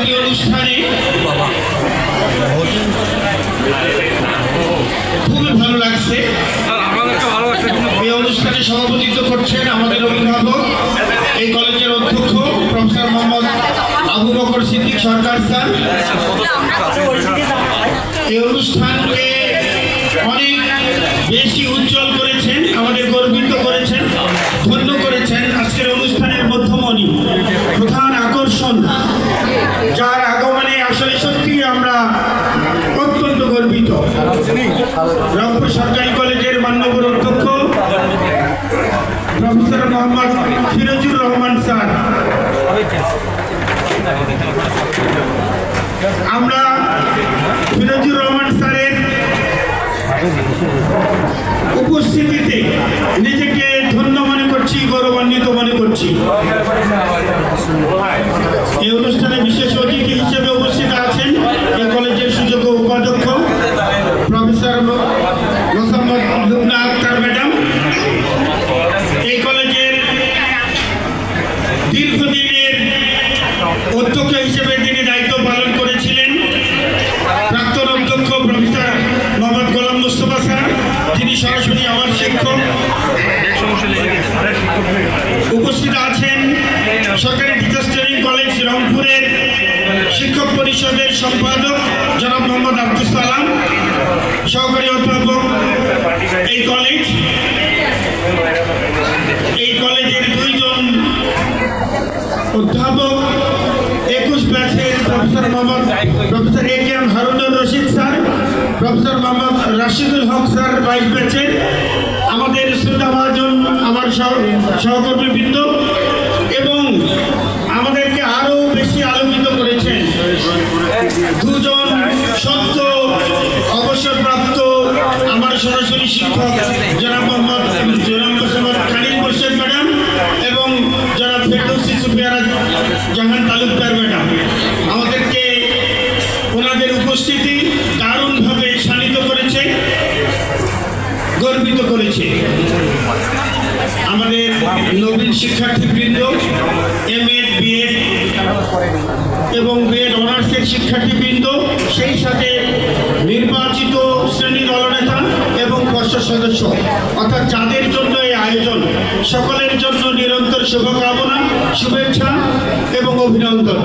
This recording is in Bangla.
আজকের অনুষ্ঠানে খুবই ভালো লাগছে। এই অনুষ্ঠানে সভাপতিত্ব করছেন আমাদের অভিভাবক, এই কলেজের অধ্যক্ষ প্রফেসর মোহাম্মদ আবু বকর সিদ্দিক সরকার স্যার। এই অনুষ্ঠানকে অনেক বেশি উজ্জ্বল করেছেন, আমাদের গর্বিত করেছেন, ধন্য করেছেন। আজকের অনুষ্ঠানের মধ্যমণি, প্রধান আকর্ষণ, যার আগমনে আসলে সত্যি আমরা অত্যন্ত গর্বিত, রংপুর সরকারি কলেজের মাননীয় অধ্যক্ষ প্রফেসর মোহাম্মদ ফিরোজুর রহমান স্যার। আমরা ফিরোজুর রহমান স্যারের উপস্থিতিতে নিজেকে ধন্য মনে করছি, গৌরবান্বিত মনে করছি। এই অনুষ্ঠানে বিশেষ অতিথি হিসেবে উপস্থিত আছেন এই কলেজের সুযোগ্য উপাধ্যক্ষ প্রফেসর মোসাম্মদ লুবনা আক্তার ম্যাডাম, এই কলেজের দীর্ঘদিনের অধ্যক্ষ হিসেবে তিনি দায়িত্ব পালন করেছিলেন প্রাক্তন অধ্যক্ষ প্রফেসর মোহাম্মদ গোলাম মুস্তফা স্যার, তিনি সরাসরি আমার শিক্ষক। উপস্থিত আছেন সরকারি টিচার্স ট্রেনিং কলেজ রংপুরের শিক্ষক পরিষদের সম্পাদক জনাব মোহাম্মদ আব্দুল সালাম, সহকারী অধ্যাপক এই কলেজ। এই কলেজের দুইজন অধ্যাপক 21 ব্যাচের professor A K M Harunur Rashid sir, professor Mohammad Rashidul Haque sir 22 ব্যাচের, আমাদের শ্রদ্ধাভাজন আমার সহকর্মীবৃন্দ, এবং আমাদেরকে আরও বেশি আলোকিত করেছেন দুজন সদ্য অবসরপ্রাপ্ত আমার সরাসরি শিক্ষক জনাব মোহাম্মদ খালিল মোর্শেদ ম্যাডাম এবং জনাব ফেরদৌসী সুফিয়ারা জাহান তালুকদার ম্যাডাম। আমাদেরকে ওনাদের উপস্থিতি দারুণভাবে শানিত করেছে, গর্বিত করেছে। আমাদের নবীন শিক্ষার্থীবৃন্দ, এমএড, বিএড এবং বিএড অনার্সের শিক্ষার্থীবৃন্দ, সেই সাথে নির্বাচিত শ্রেণী দলনেতা এবং পর্ষদ সদস্য, অর্থাৎ যাদের জন্য এই আয়োজন, সকলের জন্য নিরন্তর শুভকামনা, শুভেচ্ছা এবং অভিনন্দন।